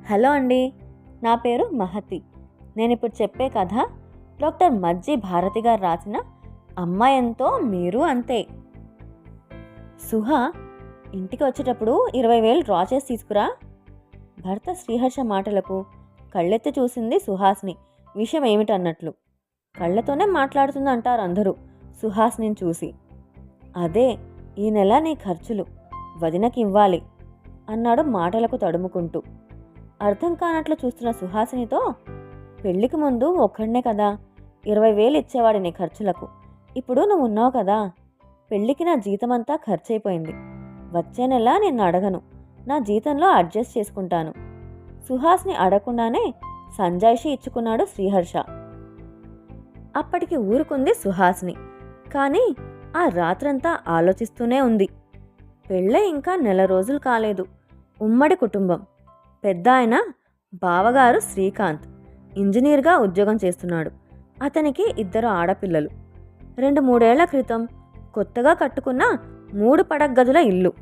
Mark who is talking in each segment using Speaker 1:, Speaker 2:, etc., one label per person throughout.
Speaker 1: Hello అండి, నా పేరు మహతి. నేను ఇప్పుడు చెప్పే కథ డాక్టర్ మజ్జి భారతి గారు రాసిన అమ్మాయి ఎంతో మీరు అంతే. సుహ, ఇంటికి వచ్చేటప్పుడు 20,000 డ్రా చేసి తీసుకురా. భర్త శ్రీహర్ష మాటలకు కళ్ళెత్తి చూసింది సుహాస్ని. విషయం ఏమిటన్నట్లు. కళ్ళతోనే మాట్లాడుతుంది అంటారు అందరూ సుహాస్ని చూసి. అదే, ఈ నెల నీ ఖర్చులు వదినకి ఇవ్వాలి అన్నాడు మాటలకు తడుముకుంటూ. అర్థం కానట్లు చూస్తున్న సుహాసినితో, పెళ్లికి ముందు ఒక్కడనే కదా 20,000 ఇచ్చేవాడి నీ ఖర్చులకు. ఇప్పుడు నువ్వు ఉన్నావు కదా, పెళ్లికి నా జీతమంతా ఖర్చయిపోయింది. వచ్చే నెల నిన్ను అడగను, నా జీతంలో అడ్జస్ట్ చేసుకుంటాను. సుహాస్ని అడగకుండానే సంజాయిషి ఇచ్చుకున్నాడు శ్రీహర్ష. అప్పటికి ఊరుకుంది సుహాస్ని. కానీ ఆ రాత్రంతా ఆలోచిస్తూనే ఉంది. పెళ్ళై ఇంకా నెల రోజులు కాలేదు. ఉమ్మడి కుటుంబం. పెద్ద ఆయన బావగారు శ్రీకాంత్ ఇంజనీర్గా ఉద్యోగం చేస్తున్నాడు. అతనికి 2 ఆడపిల్లలు. 2-3 ఏళ్ల క్రితం కొత్తగా కట్టుకున్న 3 పడగ్గదుల ఇల్లు.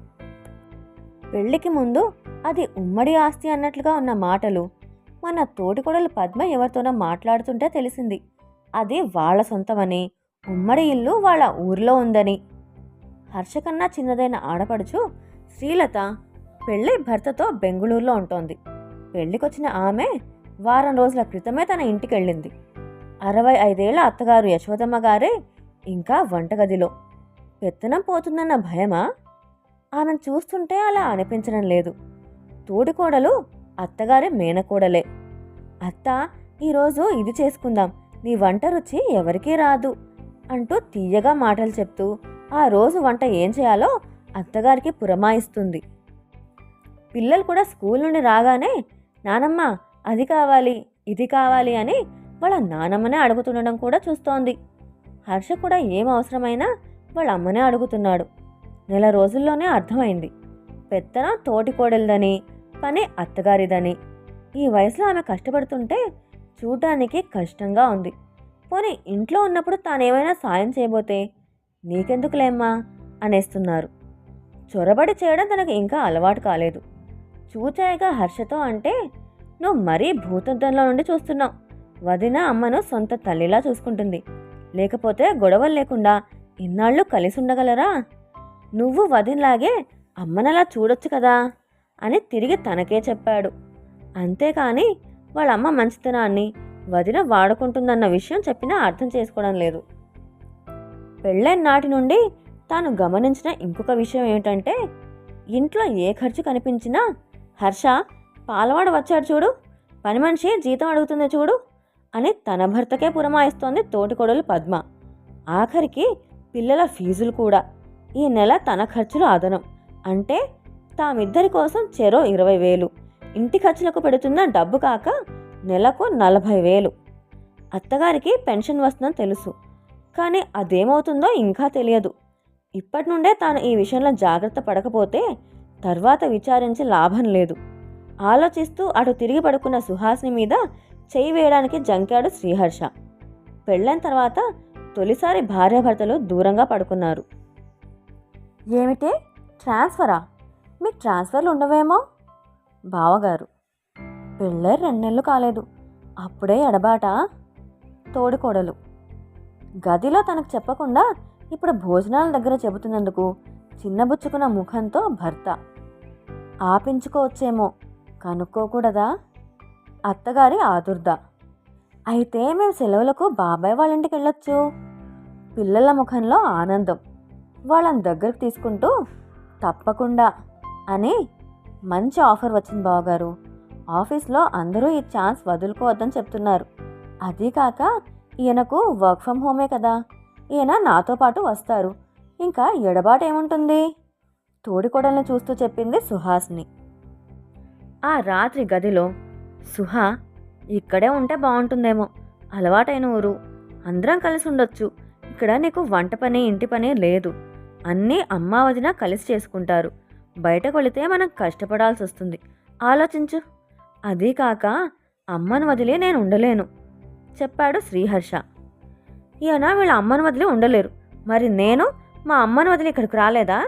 Speaker 1: పెళ్లికి ముందు అది ఉమ్మడి ఆస్తి అన్నట్లుగా ఉన్న మాటలు మన తోటికోడలు పద్మ ఎవరితోనో మాట్లాడుతుంటే తెలిసింది. అది వాళ్ళ సొంతమని, ఉమ్మడి ఇల్లు వాళ్ళ ఊర్లో ఉందని. హర్షకన్నా చిన్నదైన ఆడపడుచు శ్రీలత పెళ్ళి భర్తతో బెంగుళూరులో ఉంటోంది. పెళ్లికొచ్చిన ఆమె వారం రోజుల క్రితమే తన ఇంటికి వెళ్ళింది. 65 ఏళ్ల అత్తగారు యశోదమ్మ గారే ఇంకా వంటగదిలో. పెత్తనం పోతుందన్న భయమా? ఆమెను చూస్తుంటే అలా అనిపించడం లేదు. తోడికోడలు అత్తగారి మేనకోడలే. అత్త, ఈరోజు ఇది చేసుకుందాం, నీ వంట రుచి ఎవరికీ రాదు అంటూ తీయగా మాటలు చెప్తూ ఆ రోజు వంట ఏం చేయాలో అత్తగారికి పురమాయిస్తుంది. పిల్లలు కూడా స్కూల్ నుండి రాగానే నానమ్మ అది కావాలి, ఇది కావాలి అని వాళ్ళ నానమ్మనే అడుగుతుండడం కూడా చూస్తోంది. హర్ష కూడా ఏం అవసరమైనా వాళ్ళ అమ్మనే అడుగుతున్నాడు. నెల రోజుల్లోనే అర్థమైంది, పెత్తనం తోటికోడలిదని, పని అత్తగారిదని. ఈ వయసులో ఆమె కష్టపడుతుంటే చూడటానికి కష్టంగా ఉంది. పోనీ ఇంట్లో ఉన్నప్పుడు తానేమైనా సాయం చేయబోతే నీకెందుకులేమ్మా అనేస్తున్నారు. చొరబడి చేయడం తనకు ఇంకా అలవాటు కాలేదు. చూచాయిగా హర్షతో అంటే, నువ్వు మరీ భూతద్దంలో నుండి చూస్తున్నావు. వదిన అమ్మను సొంత తల్లిలా చూసుకుంటుంది. లేకపోతే గొడవలు లేకుండా ఇన్నాళ్ళు కలిసి ఉండగలరా? నువ్వు వదినలాగే అమ్మనలా చూడొచ్చు కదా అని తిరిగి తనకే చెప్పాడు. అంతేకాని వాళ్ళమ్మ మంచితనాన్ని వదిన వాడుకుంటుందన్న విషయం చెప్పినా అర్థం చేసుకోవడం లేదు. పెళ్ళైన నాటి నుండి తాను గమనించిన ఇంకొక విషయం ఏమిటంటే, ఇంట్లో ఏ ఖర్చు కనిపించినా హర్ష, పాలవాడు వచ్చాడు చూడు, పని మనిషి జీతం అడుగుతుంది చూడు అని తన భర్తకే పురమాయిస్తోంది తోటికోడలు పద్మ. ఆఖరికి పిల్లల ఫీజులు కూడా. ఈ నెల తన ఖర్చులు అదనం. అంటే తామిద్దరి కోసం చెరో 20,000 ఇంటి ఖర్చులకు పెడుతున్న డబ్బు కాక నెలకు 40,000. అత్తగారికి పెన్షన్ వస్తుందని తెలుసు, కానీ అదేమవుతుందో ఇంకా తెలియదు. ఇప్పటి నుండే తాను ఈ విషయంలో జాగ్రత్త పడకపోతే తర్వాత విచారించి లాభం లేదు. ఆలోచిస్తూ అటు తిరిగి పడుకున్న సుహాసిని మీద చేయి వేయడానికి జంకాడు శ్రీహర్ష. పెళ్ళైన తర్వాత తొలిసారి భార్యాభర్తలు దూరంగా పడుకున్నారు. ఏమిటి, ట్రాన్స్ఫరా? మీకు ట్రాన్స్ఫర్లు ఉండవేమో? బావగారు. పెళ్ళై 2 నెలలు కాలేదు, అప్పుడే ఎడబాట? తోడికోడలు. గదిలో తనకు చెప్పకుండా ఇప్పుడు భోజనాల దగ్గర చెబుతున్నందుకు చిన్నబుచ్చుకున్న ముఖంతో భర్త. ఆపించుకోవచ్చేమో, కనుక్కోకూడదా? అత్తగారి ఆదుర్ద. అయితే మేము సెలవులకు బాబాయ్ వాళ్ళ ఇంటికి వెళ్ళొచ్చు. పిల్లల ముఖంలో ఆనందం. వాళ్ళని దగ్గరకు తీసుకుంటూ, తప్పకుండా అని. మంచి ఆఫర్ వచ్చింది బావగారు. ఆఫీస్లో అందరూ ఈ ఛాన్స్ వదులుకోవద్దని చెప్తున్నారు. అదీ కాక ఈయనకు వర్క్ ఫ్రమ్ హోమే కదా, ఈయన నాతో పాటు వస్తారు. ఇంకా ఎడబాటు ఏముంటుంది? తోడికోడల్ని చూస్తూ చెప్పింది సుహాస్ని. ఆ రాత్రి గదిలో సుహ, ఇక్కడే ఉంటే బాగుంటుందేమో, అలవాటైన ఊరు, అందరం కలిసి ఉండొచ్చు. ఇక్కడ నీకు వంట పని ఇంటి పని లేదు, అన్నీ అమ్మా వదిన కలిసి చేసుకుంటారు. బయటకు వెళితే మనం కష్టపడాల్సి వస్తుంది. ఆలోచించు. అదీ కాక అమ్మను వదిలి నేను ఉండలేను చెప్పాడు శ్రీహర్ష. ఈయన వీళ్ళ అమ్మను వదిలి ఉండలేరు, మరి నేను మా అమ్మను వదిలి ఇక్కడికి రాలేదా?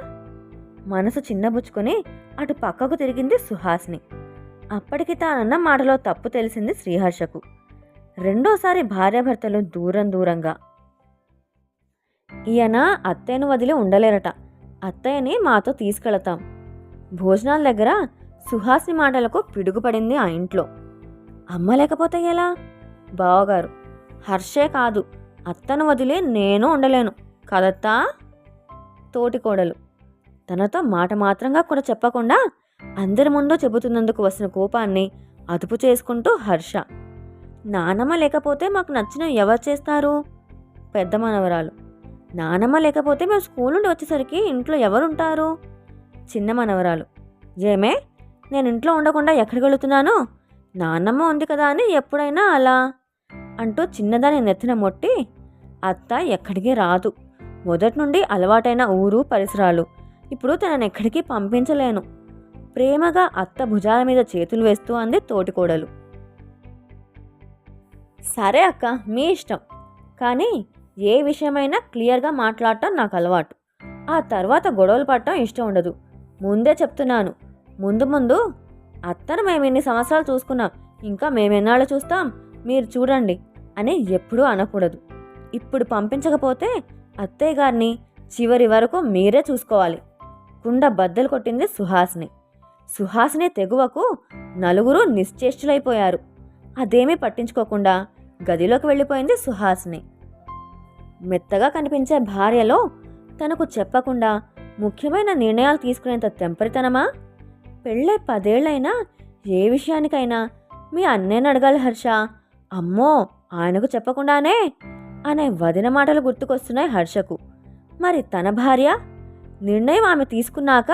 Speaker 1: మనసు చిన్నబుచ్చుకొని అటు పక్కకు తిరిగింది సుహాస్ని. అప్పటికి తానన్న మాటలో తప్పు తెలిసింది శ్రీహర్షకు. రెండోసారి భార్యాభర్తలు దూరం దూరంగా. ఈయన అత్తయ్యను వదిలి ఉండలేరట. అత్తయ్యని మాతో తీసుకెళతాం. భోజనాల దగ్గర సుహాసిని మాటలకు పిడుగుపడింది ఆ ఇంట్లో. అమ్మ లేకపోతే ఎలా? బావగారు, హర్షే కాదు, అత్తను వదిలి నేను ఉండలేను కదత్తా. తోటికోడలు తనతో మాట మాత్రంగా కూడా చెప్పకుండా అందరి ముందు చెబుతున్నందుకు వస్తున్న కోపాన్ని అదుపు చేసుకుంటూ హర్ష. నానమ్మ లేకపోతే మాకు నచ్చినవి ఎవరు చేస్తారు? పెద్ద మనవరాలు. నానమ్మ లేకపోతే మేము స్కూల్ నుండి వచ్చేసరికి ఇంట్లో ఎవరుంటారు? చిన్న మనవరాలు. ఏమే, నేను ఇంట్లో ఉండకుండా ఎక్కడికి వెళుతున్నాను? నాన్నమ్మ ఉంది కదా అని ఎప్పుడైనా అలా అంటూ చిన్నదాని నెత్తిన మొట్టి, అత్త ఎక్కడికి రాదు, మొదటి నుండి అలవాటైన ఊరు పరిసరాలు, ఇప్పుడు తనని ఎక్కడికి పంపించలేను. ప్రేమగా అత్త భుజాల మీద చేతులు వేస్తూ అంది తోటికోడలు. సరే అక్క, మీ ఇష్టం, కానీ ఏ విషయమైనా క్లియర్గా మాట్లాడటం నాకు అలవాటు. ఆ తర్వాత గొడవలు పడటం ఇష్టం ఉండదు. ముందే చెప్తున్నాను. ముందు ముందు అత్తను మేము ఇన్ని సంవత్సరాలు చూసుకున్నాం, ఇంకా మేమెన్నాళ్ళు చూస్తాం, మీరు చూడండి అని ఎప్పుడూ అనకూడదు. ఇప్పుడు పంపించకపోతే అత్తయ్య గారిని చివరి వరకు మీరే చూసుకోవాలి. కుండ బద్దలు కొట్టింది సుహాసిని. సుహాసిని తెగువకు నలుగురు నిశ్చేష్టులైపోయారు. అదేమీ పట్టించుకోకుండా గదిలోకి వెళ్ళిపోయింది సుహాసిని. మెత్తగా కనిపించే భార్యలో తనకు చెప్పకుండా ముఖ్యమైన నిర్ణయాలు తీసుకునేంత తెంపరితనమా? పెళ్ళై 10 ఏళ్ళైనా ఏ విషయానికైనా మీ అన్నయ్యని అడగాలి హర్ష, అమ్మో ఆయనకు చెప్పకుండానే అనే వదిన మాటలు గుర్తుకొస్తున్నాయి హర్షకు. మరి తన భార్య నిర్ణయం ఆమె తీసుకున్నాక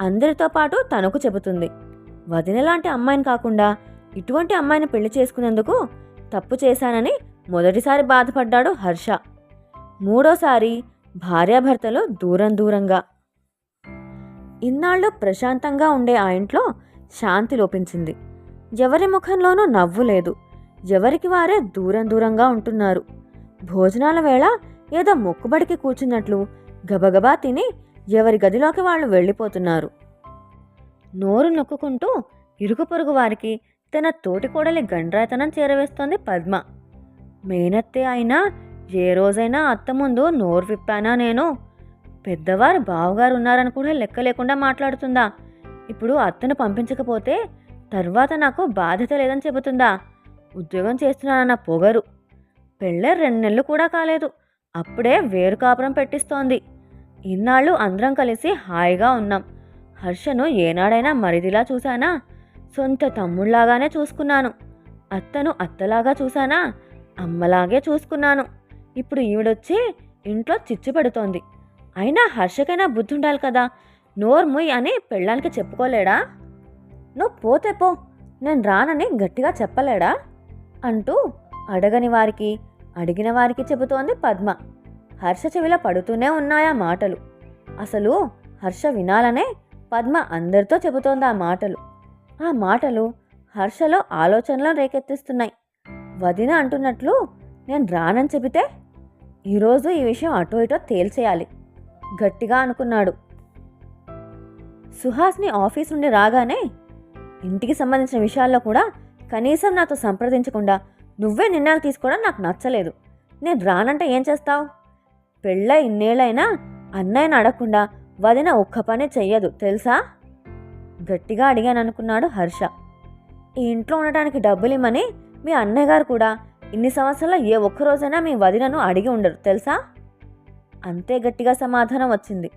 Speaker 1: అందరితో పాటు తనకు చెబుతుంది. వదిన లాంటి అమ్మాయిని కాకుండా ఇటువంటి అమ్మాయిని పెళ్లి చేసుకునేందుకు తప్పు చేశానని మొదటిసారి బాధపడ్డాడు హర్ష. మూడోసారి భార్యాభర్తలు దూరం దూరంగా. ఇన్నాళ్ళు ప్రశాంతంగా ఉండే ఆ ఇంట్లో శాంతి లోపించింది. ఎవరి ముఖంలోనూ నవ్వు లేదు. ఎవరికి వారే దూరం దూరంగా ఉంటున్నారు. భోజనాల వేళ ఏదో మొక్కుబడికి కూర్చున్నట్లు గబగబా తిని ఎవరి గదిలోకి వాళ్ళు వెళ్ళిపోతున్నారు. నోరు నొక్కుంటూ ఇరుగు పొరుగు వారికి తన తోటికోడలి గండ్రాతనం చేరవేస్తోంది పద్మ. మేనత్తే అయినా ఏ రోజైనా అత్త ముందు నోరు విప్పానా నేను? పెద్దవారు బావగారు ఉన్నారని కూడా లెక్క లేకుండా మాట్లాడుతుందా? ఇప్పుడు అత్తను పంపించకపోతే తర్వాత నాకు బాధ్యత లేదని చెబుతుందా? ఉద్యోగం చేస్తున్నానన్న పొగరు. పెళ్ళే 2 నెలలు కూడా కాలేదు, అప్పుడే వేరు కాపురం పెట్టిస్తోంది. ఇన్నాళ్ళు అందరం కలిసి హాయిగా ఉన్నాం. హర్షను ఏనాడైనా మరిదిలా చూశానా? సొంత తమ్ముళ్లాగానే చూసుకున్నాను. అత్తను అత్తలాగా చూశానా? అమ్మలాగే చూసుకున్నాను. ఇప్పుడు ఈవిడొచ్చి ఇంట్లో చిచ్చు పెడుతోంది. అయినా హర్షకైనా బుద్ధి ఉండాలి కదా, నోర్ముయ్ అని పెళ్ళానికి చెప్పుకోలేడా? నువ్వు పోతే పో, నేను రానని గట్టిగా చెప్పలేడా అంటూ అడగని వారికి అడిగిన వారికి చెబుతోంది పద్మ. హర్ష చెవిలో పడుతూనే ఉన్నాయా మాటలు. అసలు హర్ష వినాలనే పద్మ అందరితో చెబుతోంది ఆ మాటలు. ఆ మాటలు హర్షలో ఆలోచనలను రేకెత్తిస్తున్నాయి. వదిన అంటున్నట్లు నేను రానని చెబితే ఈరోజు ఈ విషయం అటో ఇటో తేల్చేయాలి గట్టిగా అనుకున్నాడు. సుహాస్ని ఆఫీస్ నుండి రాగానే ఇంటికి సంబంధించిన విషయాల్లో కూడా కనీసం నాతో సంప్రదించకుండా నువ్వే నిర్ణయాలు తీసుకోవడం నాకు నచ్చలేదు. నేను రానంటే ఏం చేస్తావు? పెళ్ళ ఇన్నేళ్ళైనా అన్నయ్యని అడగకుండా వదిన ఒక్క పని చెయ్యదు తెలుసా? గట్టిగా అడిగాను అనుకున్నాడు హర్ష. ఈ ఇంట్లో ఉండటానికి డబ్బులు ఇమ్మని మీ అన్నయ్య గారు కూడా ఇన్ని సంవత్సరాల్లో ఏ ఒక్కరోజైనా మీ వదినను అడిగి ఉండరు తెలుసా? అంతే గట్టిగా సమాధానం వచ్చింది.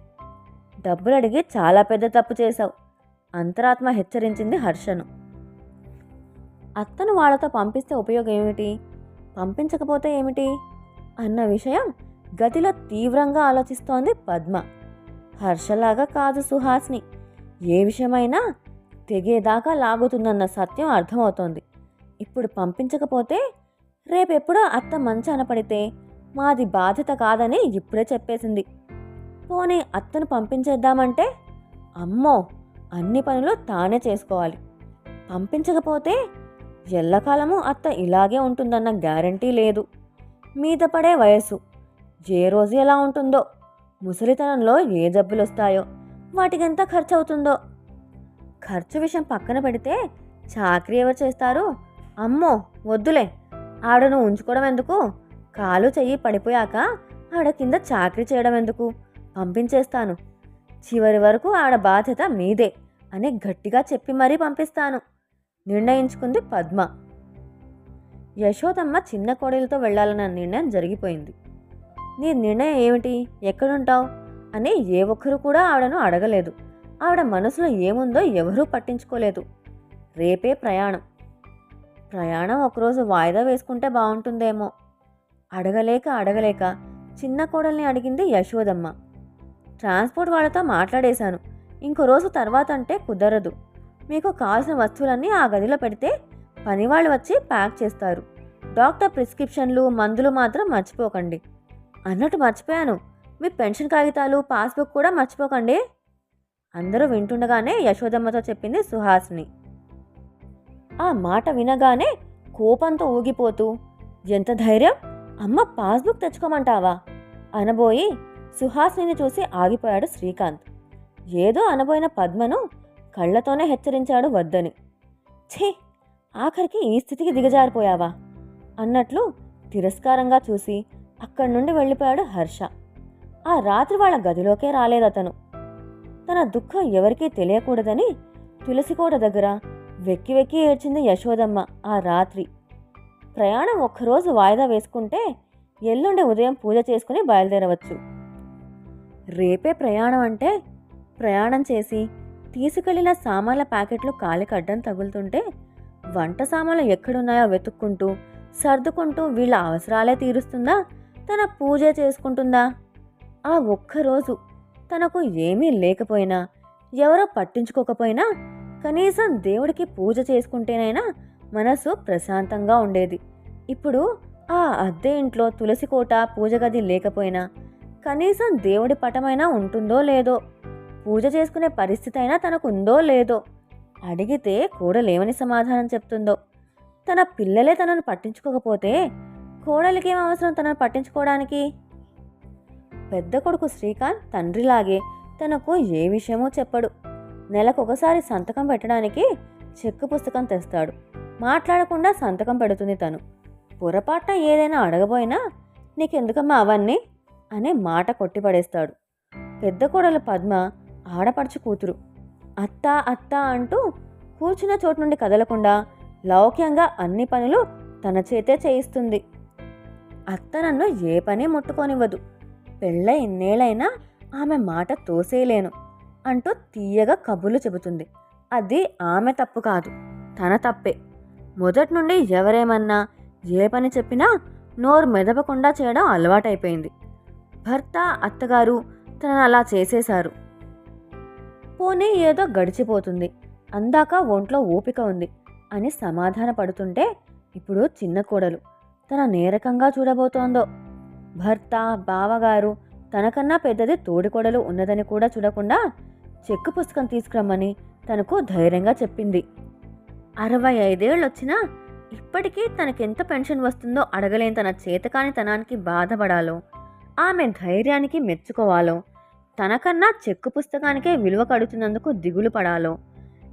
Speaker 1: డబ్బులు అడిగి చాలా పెద్ద తప్పు చేశావు, అంతరాత్మ హెచ్చరించింది హర్షను. అత్తను వాళ్ళతో పంపిస్తే ఉపయోగం ఏమిటి, పంపించకపోతే ఏమిటి అన్న విషయం గదిలో తీవ్రంగా ఆలోచిస్తోంది పద్మ. హర్షలాగా కాదు సుహాస్ని, ఏ విషయమైనా తెగేదాకా లాగుతుందన్న సత్యం అర్థమవుతోంది. ఇప్పుడు పంపించకపోతే రేపెప్పుడో అత్త మంచి అనపడితే మాది బాధ్యత కాదని ఇప్పుడే చెప్పేసింది. పోనీ అత్తను పంపించేద్దామంటే అమ్మో అన్ని పనులు తానే చేసుకోవాలి. పంపించకపోతే ఎల్లకాలము అత్త ఇలాగే ఉంటుందన్న గ్యారంటీ లేదు. మీద పడే వయసు ఏ రోజు ఎలా ఉంటుందో, ముసలితనంలో ఏ జబ్బులు వస్తాయో, వాటికెంత ఖర్చు అవుతుందో. ఖర్చు విషయం పక్కన పెడితే చాకరీ ఎవరు చేస్తారు? అమ్మో వద్దులే, ఆడను ఉంచుకోవడం ఎందుకు? కాలు చెయ్యి పడిపోయాక ఆడ కింద చాకరీ చేయడం ఎందుకు? పంపించేస్తాను. చివరి వరకు ఆడ బాధ్యత మీదే అని గట్టిగా చెప్పి మరీ పంపిస్తాను నిర్ణయించుకుంది పద్మ. యశోదమ్మ చిన్న కోడలితో వెళ్లాలన్న నిర్ణయం జరిగిపోయింది. నీ నిర్ణయం ఏమిటి, ఎక్కడుంటావు అని ఏ ఒక్కరు కూడా ఆవిడను అడగలేదు. ఆవిడ మనసులో ఏముందో ఎవరూ పట్టించుకోలేదు. రేపే ప్రయాణం ఒకరోజు వాయిదా వేసుకుంటే బాగుంటుందేమో. అడగలేక చిన్న కోడల్ని అడిగింది యశోదమ్మ. ట్రాన్స్పోర్ట్ వాళ్ళతో మాట్లాడేశాను. ఇంకో రోజు తర్వాత అంటే కుదరదు. మీకు కావాల్సిన వస్తువులన్నీ ఆ గదిలో పెడితే పనివాళ్ళు వచ్చి ప్యాక్ చేస్తారు. డాక్టర్ ప్రిస్క్రిప్షన్లు, మందులు మాత్రం మర్చిపోకండి. అన్నట్టు మర్చిపోయాను, మీ పెన్షన్ కాగితాలు, పాస్బుక్ కూడా మర్చిపోకండి. అందరూ వింటుండగానే యశోదమ్మతో చెప్పింది సుహాసిని. ఆ మాట వినగానే కోపంతో ఊగిపోతూ, ఎంత ధైర్యం, అమ్మ పాస్బుక్ తెచ్చుకోమంటావా అనబోయి సుహాసిని చూసి ఆగిపోయాడు శ్రీకాంత్. ఏదో అనబోయిన పద్మను కళ్లతోనే హెచ్చరించాడు వద్దని. ఛీ, ఆఖరికి ఈ స్థితికి దిగజారిపోయావా అన్నట్లు తిరస్కారంగా చూసి అక్కడి నుండి వెళ్ళిపోయాడు హర్ష. ఆ రాత్రి వాళ్ళ గదిలోకే రాలేదతను. తన దుఃఖం ఎవరికీ తెలియకూడదని తులసికోట దగ్గర వెక్కి వెక్కి ఏడ్చింది యశోదమ్మ ఆ రాత్రి. ప్రయాణం ఒక్కరోజు వాయిదా వేసుకుంటే ఎల్లుండి ఉదయం పూజ చేసుకుని బయలుదేరవచ్చు. రేపే ప్రయాణం అంటే ప్రయాణం చేసి తీసుకెళ్లిన సామాన్ల ప్యాకెట్లు కాలికి అడ్డం తగులుతుంటే వంట సామాన్లు ఎక్కడున్నాయో వెతుక్కుంటూ సర్దుకుంటూ వీళ్ళ అవసరాలే తీరుస్తుందా, తన పూజ చేసుకుంటుందా? ఆ ఒక్కరోజు తనకు ఏమీ లేకపోయినా, ఎవరో పట్టించుకోకపోయినా కనీసం దేవుడికి పూజ చేసుకుంటేనైనా మనసు ప్రశాంతంగా ఉండేది. ఇప్పుడు ఆ అద్దె ఇంట్లో తులసికోట, పూజగది లేకపోయినా కనీసం దేవుడి పటమైనా ఉంటుందో లేదో, పూజ చేసుకునే పరిస్థితి అయినా తనకుందో లేదో, అడిగితే కోడలేమని సమాధానం చెప్తుందో. తన పిల్లలే తనను పట్టించుకోకపోతే కోడలికేం అవసరం తనను పట్టించుకోవడానికి? పెద్ద కొడుకు శ్రీకాంత్ తండ్రిలాగే తనకు ఏ విషయమో చెప్పడు. నెలకొకసారి సంతకం పెట్టడానికి చెక్కు పుస్తకం తెస్తాడు. మాట్లాడకుండా సంతకం పెడుతుంది తను. పొరపాటున ఏదైనా అడగబోయినా నీకెందుకమ్మా అవన్నీ అనే మాట కొట్టిపడేస్తాడు. పెద్ద కోడలు పద్మ ఆడపడుచు కూతురు. అత్త అత్త అంటూ కూర్చున్న చోటు నుండి కదలకుండా లౌక్యంగా అన్ని పనులు తన చేతే చేయిస్తుంది. అత్త నన్ను ఏ పని ముట్టుకోనివ్వదు. పెళ్ళై ఇన్నేళ్ళైనా ఆమె మాట తోసేయలేను అంటూ తీయగా కబుర్లు చెబుతుంది. అది ఆమె తప్పు కాదు, తన తప్పే. మొదటి నుండి ఎవరేమన్నా ఏ పని చెప్పినా నోరు మెదపకుండా చేయడం అలవాటైపోయింది. భర్త, అత్తగారు తనను అలా చేసేశారు. పోనీ ఏదో గడిచిపోతుంది, అందాక ఒంట్లో ఓపిక ఉంది అని సమాధాన పడుతుంటే ఇప్పుడు చిన్న కోడలు తన నేరకంగా చూడబోతోందో. భర్త, బావగారు, తనకన్నా పెద్దది తోడికోడలు ఉన్నదని కూడా చూడకుండా చెక్కు పుస్తకం తీసుకురమ్మని తనకు ధైర్యంగా చెప్పింది. 65 ఏళ్ళొచ్చినా ఇప్పటికీ తనకెంత పెన్షన్ వస్తుందో అడగలేని తన చేతకాని తనానికి బాధపడాలో, ఆమె ధైర్యానికి మెచ్చుకోవాలో, తనకన్నా చెక్కు పుస్తకానికే విలువ కడుతున్నందుకు దిగులు పడాలో,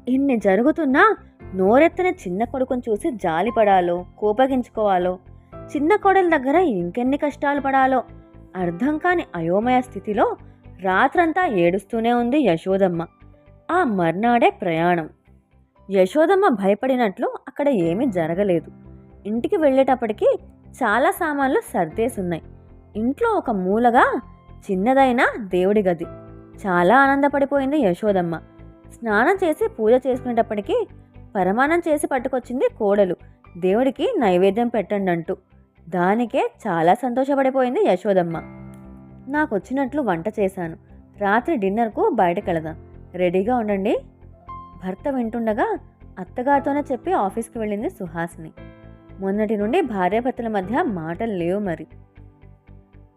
Speaker 1: ఇన్ని జరుగుతున్నా నోరెత్తని చిన్న కొడుకుని చూసి జాలిపడాలో, కోపగించుకోవాలో, చిన్న కోడల దగ్గర ఇంకెన్ని కష్టాలు పడాలో అర్థం కాని అయోమయ స్థితిలో రాత్రంతా ఏడుస్తూనే ఉంది యశోదమ్మ. ఆ మర్నాడే ప్రయాణం. యశోదమ్మ భయపడినట్లు అక్కడ ఏమీ జరగలేదు. ఇంటికి వెళ్ళేటప్పటికి చాలా సామాన్లు సర్దేసున్నాయి. ఇంట్లో ఒక మూలగా చిన్నదైన దేవుడి గది. చాలా ఆనందపడిపోయింది యశోదమ్మ. స్నానం చేసి పూజ చేసుకునేటప్పటికీ పరమాన్నం చేసి పట్టుకొచ్చింది కోడలు, దేవుడికి నైవేద్యం పెట్టండి అంటూ. దానికే చాలా సంతోషపడిపోయింది యశోదమ్మ. నాకొచ్చినట్లు వంట చేశాను, రాత్రి డిన్నర్కు బయటకెళదాం, రెడీగా ఉండండి. భర్త వింటుండగా అత్తగారితోనే చెప్పి ఆఫీస్కి వెళ్ళింది సుహాసిని. మొన్నటి నుండి భార్యాభర్తల మధ్య మాటలు లేవు మరి.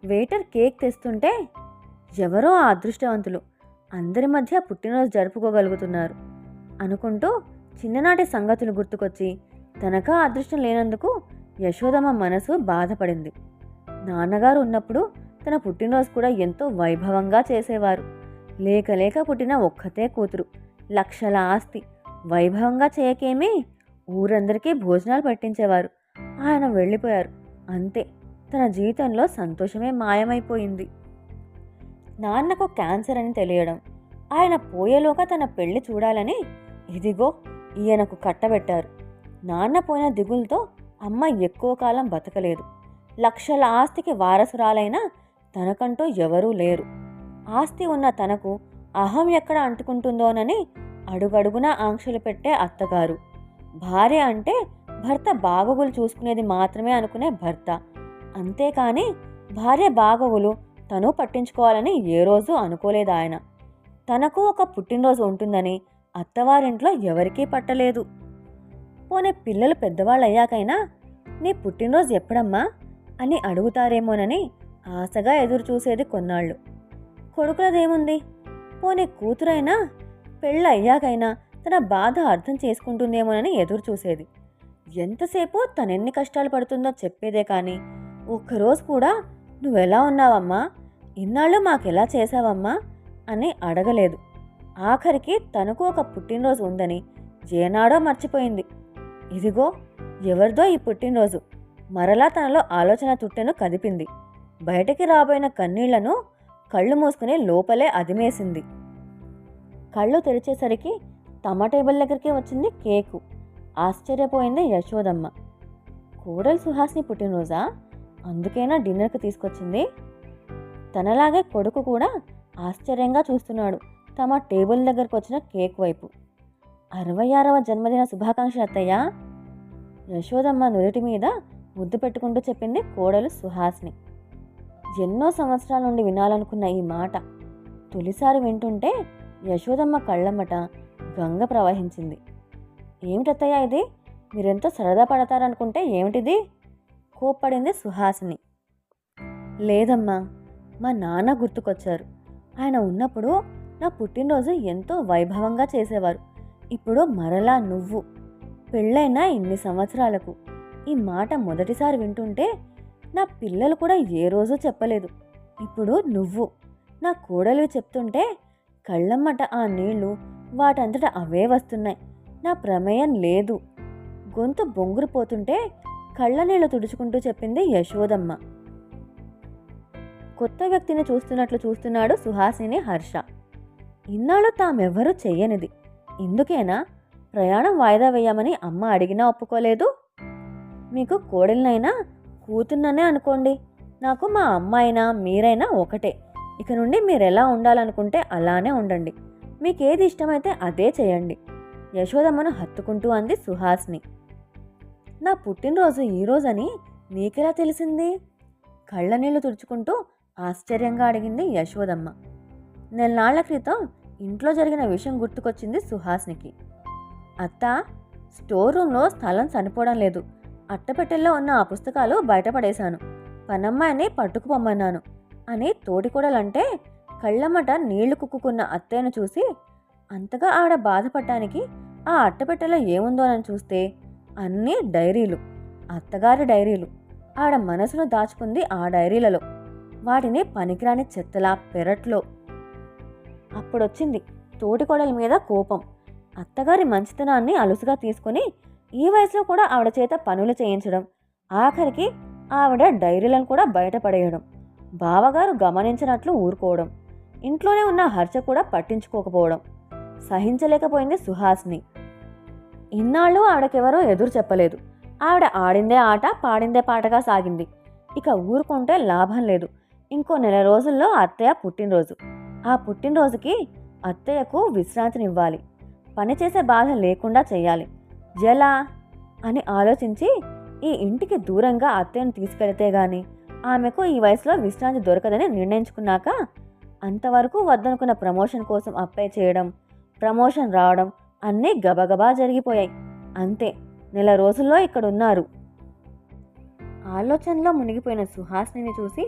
Speaker 1: వెయిటర్ కేక్ తెస్తుంటే ఎవరో ఆ అదృష్టవంతులు అందరి మధ్య పుట్టినరోజు జరుపుకోగలుగుతున్నారు అనుకుంటూ చిన్ననాటి సంగతులు గుర్తుకొచ్చి తనకా అదృష్టం లేనందుకు యశోదమ్మ మనసు బాధపడింది. నాన్నగారు ఉన్నప్పుడు తన పుట్టినరోజు కూడా ఎంతో వైభవంగా చేసేవారు. లేక పుట్టిన ఒక్కతే కూతురు, లక్షల ఆస్తి, వైభవంగా చేయకేమీ ఊరందరికీ భోజనాలు పట్టించేవారు. ఆయన వెళ్ళిపోయారు. అంతే, తన జీవితంలో సంతోషమే మాయమైపోయింది. నాన్నకు క్యాన్సర్ అని తెలియడం, ఆయన పోయేలోగా తన పెళ్లి చూడాలని ఇదిగో ఈయనకు కట్టబెట్టారు. నాన్న పోయిన దిగులతో అమ్మ ఎక్కువ కాలం బతకలేదు. లక్షల ఆస్తికి వారసురాలైన తనకంటూ ఎవరూ లేరు. ఆస్తి ఉన్న తనకు అహం ఎక్కడ అంటుకుంటుందోనని అడుగడుగునా ఆంక్షలు పెట్టే అత్తగారు. భార్య అంటే భర్త బాగోగులు చూసుకునేది మాత్రమే అనుకునే భర్త. అంతేకాని భార్య బాగోగులు తను పట్టించుకోవాలని ఏ రోజు అనుకోలేదు ఆయన. తనకు ఒక పుట్టినరోజు ఉంటుందని అత్తవారింట్లో ఎవరికీ పట్టలేదు. పోనీ పిల్లలు పెద్దవాళ్ళయ్యాకైనా నీ పుట్టినరోజు ఎప్పుడమ్మా అని అడుగుతారేమోనని ఆశగా ఎదురు చూసేది కొన్నాళ్ళు. కొడుకులదేముంది, పోనీ కూతురైనా పెళ్ళయ్యాకైనా తన బాధ అర్థం చేసుకుంటుందేమోనని ఎదురు చూసేది. ఎంతసేపు తనెన్ని కష్టాలు పడుతుందో చెప్పేదే కానీ ఒక్కరోజు కూడా నువ్వెలా ఉన్నావమ్మా, ఇన్నాళ్ళు మాకెలా చేశావమ్మా అని అడగలేదు. ఆఖరికి తనకు ఒక పుట్టినరోజు ఉందని ఏనాడో మర్చిపోయింది. ఇదిగో ఎవరిదో ఈ పుట్టినరోజు మరలా తనలో ఆలోచన తుట్టెను కదిపింది. బయటికి రాబోయిన కన్నీళ్లను కళ్ళు మూసుకుని లోపలే అదిమేసింది. కళ్ళు తెరిచేసరికి తమ టేబుల్ దగ్గరికి వచ్చింది కేకు. ఆశ్చర్యపోయింది యశోదమ్మ. కోడలు సుహాస్ని పుట్టినరోజా, అందుకైనా డిన్నర్కి తీసుకొచ్చింది. తనలాగే కొడుకు కూడా ఆశ్చర్యంగా చూస్తున్నాడు తమ టేబుల్ దగ్గరకు వచ్చిన కేక్ వైపు. 66వ జన్మదిన శుభాకాంక్షలు అత్తయ్య, యశోదమ్మ నుదుటి మీద ముద్దు పెట్టుకుంటూ చెప్పింది కోడలు సుహాస్ని. ఎన్నో సంవత్సరాల నుండి వినాలనుకున్న ఈ మాట తొలిసారి వింటుంటే యశోదమ్మ కళ్ళమ్మట గంగ ప్రవహించింది. ఏమిటత్తయ్య ఇది, మీరెంతో సరదా పడతారనుకుంటే ఏమిటిది? కోప్పడింది సుహాసిని. లేదమ్మా, మా నాన్న గుర్తుకొచ్చారు. ఆయన ఉన్నప్పుడు నా పుట్టినరోజు ఎంతో వైభవంగా చేసేవారు. ఇప్పుడు మరలా నువ్వు, పెళ్ళైనా ఇన్ని సంవత్సరాలకు ఈ మాట మొదటిసారి వింటుంటే నా పిల్లలు కూడా ఏ రోజు చెప్పలేదు. ఇప్పుడు నువ్వు నా కోడలివి చెప్తుంటే కళ్ళమ్మట ఆ నీళ్లు వాటంతట అవే వస్తున్నాయి. నా ప్రమేయం లేదు. గొంతు బొంగురుపోతుంటే కళ్ళ నీళ్లు తుడుచుకుంటూ చెప్పింది యశోదమ్మ. కొత్త వ్యక్తిని చూస్తున్నట్లు చూస్తున్నాడు సుహాసిని హర్ష. ఇన్నాళ్ళు తామెవ్వరూ చెయ్యనిది. ఇందుకేనా ప్రయాణం వాయిదా వేయమని అమ్మ అడిగినా ఒప్పుకోలేదు? మీకు కోడలినైనా కూతున్ననే అనుకోండి, నాకు మా అమ్మాయినా మీరైనా ఒకటే. ఇక నుండి మీరెలా ఉండాలనుకుంటే అలానే ఉండండి. మీకేది ఇష్టమైతే అదే చేయండి, యశోదమ్మను హత్తుకుంటూ అంది సుహాస్ని. నా పుట్టినరోజు ఈరోజని నీకెలా తెలిసింది? కళ్ళనీళ్లు తుడుచుకుంటూ ఆశ్చర్యంగా అడిగింది యశోదమ్మ. నెలనాళ్ల క్రితం ఇంట్లో జరిగిన విషయం గుర్తుకొచ్చింది సుహాస్నికి. అత్త, స్టోర్ రూమ్లో స్థలం సరిపోవడం లేదు. అట్టపెట్టెల్లో ఉన్న ఆ పుస్తకాలు బయటపడేశాను. పనమ్మాయిని పట్టుకుపోమన్నాను అని తోటికోడలంటే కళ్ళమ్మట నీళ్లు కుక్కుకున్న అత్తయ్యను చూసి అంతగా ఆవిడ బాధపడటానికి ఆ అట్టపెట్టెలో ఏముందోనని చూస్తే అన్నీ డైరీలు, అత్తగారి డైరీలు. ఆవిడ మనసును దాచుకుంది ఆ డైరీలలో, వాటిని పనికిరాని చెత్తలా పెరట్లో. అప్పుడొచ్చింది తోటికోడల మీద కోపం. అత్తగారి మంచితనాన్ని అలుసుగా తీసుకుని ఈ వయసులో కూడా ఆవిడ చేత పనులు చేయించడం, ఆఖరికి ఆవిడ డైరీలను కూడా బయటపడేయడం, బావగారు గమనించినట్లు ఊరుకోవడం, ఇంట్లోనే ఉన్న హర్ష కూడా పట్టించుకోకపోవడం సహించలేకపోయింది సుహాస్ని. ఇన్నాళ్ళు ఆవిడకెవరూ ఎదురు చెప్పలేదు. ఆవిడ ఆడిందే ఆట, పాడిందే పాటగా సాగింది. ఇక ఊరుకుంటే లాభం లేదు. ఇంకో నెల రోజుల్లో అత్తయ్య పుట్టినరోజు. ఆ పుట్టినరోజుకి అత్తయ్యకు విశ్రాంతినివ్వాలి. పనిచేసే బాధ లేకుండా చెయ్యాలి. ఎలా అని ఆలోచించి ఈ ఇంటికి దూరంగా అత్తయ్యను తీసుకెళితే గాని ఆమెకు ఈ వయసులో విశ్రాంతి దొరకదని నిర్ణయించుకున్నాక అంతవరకు వద్దనుకున్న ప్రమోషన్ కోసం అప్లై చేయడం, ప్రమోషన్ రావడం అన్నీ గబగబా జరిగిపోయాయి. అంతే, నెల రోజుల్లో ఇక్కడున్నారు. ఆలోచనలో మునిగిపోయిన సుహాసిని చూసి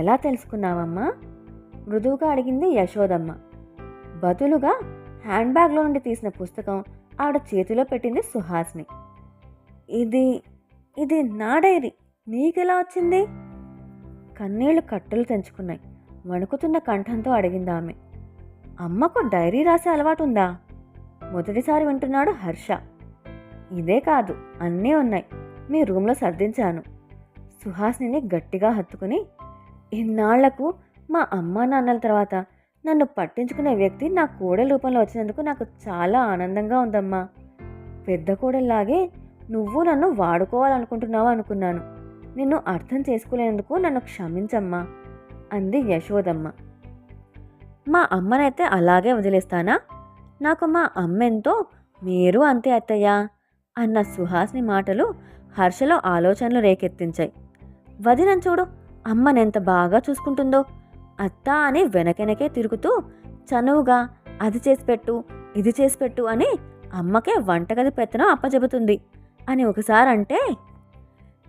Speaker 1: ఎలా తెలుసుకున్నావమ్మా? మృదువుగా అడిగింది యశోదమ్మ. బదులుగా హ్యాండ్ బ్యాగ్లో నుండి తీసిన పుస్తకం ఆవిడ చేతిలో పెట్టింది సుహాసిని. ఇది నా డైరీ, నీకెలా వచ్చింది? కన్నీళ్లు కట్టలు తెంచుకున్నాయి. వణుకుతున్న కంఠంతో అడిగింది ఆమె. అమ్మకు డైరీ రాసే అలవాటు ఉందా? మొదటిసారి వింటున్నాడు హర్ష. ఇదే కాదు, అన్నీ ఉన్నాయి, మీ రూమ్లో సర్దించాను. సుహాసిని గట్టిగా హత్తుకుని, ఇన్నాళ్లకు మా అమ్మా నాన్నల తర్వాత నన్ను పట్టించుకునే వ్యక్తి నా కోడలి రూపంలో వచ్చినందుకు నాకు చాలా ఆనందంగా ఉందమ్మా. పెద్ద కోడల్లాగే నువ్వు నన్ను వాడుకోవాలనుకుంటున్నావు అనుకున్నాను. నిన్ను అర్థం చేసుకోలేనందుకు నన్ను క్షమించమ్మా అంది యశోదమ్మ. మా అమ్మనైతే అలాగే వదిలేస్తానా? నాకు మా అమ్మెంతో, మీరు అంతే అత్తయ్యా అన్న సుహాసిని మాటలు హర్షలో ఆలోచనలు రేకెత్తించాయి. వదినని చూడు, అమ్మనెంత బాగా చూసుకుంటుందో. అత్త అని వెనకెనకే తిరుగుతూ చనువుగా అది చేసిపెట్టు, ఇది చేసిపెట్టు అని అమ్మకే వంటగది పెత్తనం అప్పచెబుతుంది అని ఒకసారి అంటే,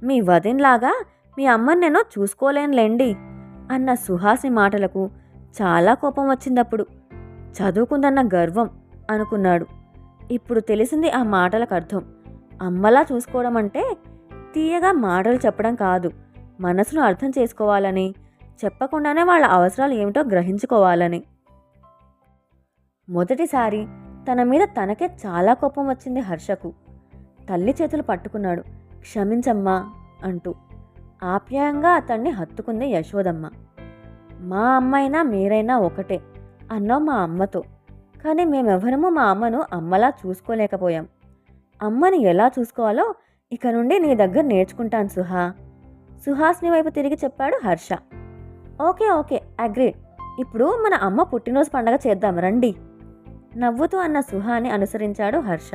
Speaker 1: మీ వదిన్లాగా మీ అమ్మని నేను చూసుకోలేనులేండి అన్న సుహాసిని మాటలకు చాలా కోపం వచ్చిందప్పుడు. చదువుకుందన్న గర్వం అనుకున్నాడు. ఇప్పుడు తెలిసింది ఆ మాటలకు అర్థం. అమ్మలా చూసుకోవడం అంటే తీయగా మాటలు చెప్పడం కాదు, మనసును అర్థం చేసుకోవాలని, చెప్పకుండానే వాళ్ళ అవసరాలు ఏమిటో గ్రహించుకోవాలని. మొదటిసారి తన మీద తనకే చాలా కోపం వచ్చింది హర్షకు. తల్లి చేతులు పట్టుకున్నాడు. క్షమించమ్మా అంటూ ఆప్యాయంగా అతన్ని హత్తుకుంది యశోదమ్మ. మా అమ్మైనా మీరైనా ఒకటే అన్నావు మా అమ్మతో, కానీ మేమెవరము మా అమ్మను అమ్మలా చూసుకోలేకపోయాం. అమ్మని ఎలా చూసుకోవాలో ఇక నుండి నీ దగ్గర నేర్చుకుంటాను సుహాసిని వైపు తిరిగి చెప్పాడు హర్ష. Okay okay, agreed. ఇప్పుడు మన అమ్మ పుట్టినరోజు పండగ చేద్దాం రండి నవ్వుతూ అన్న సుహాని అనుసరించాడు హర్ష.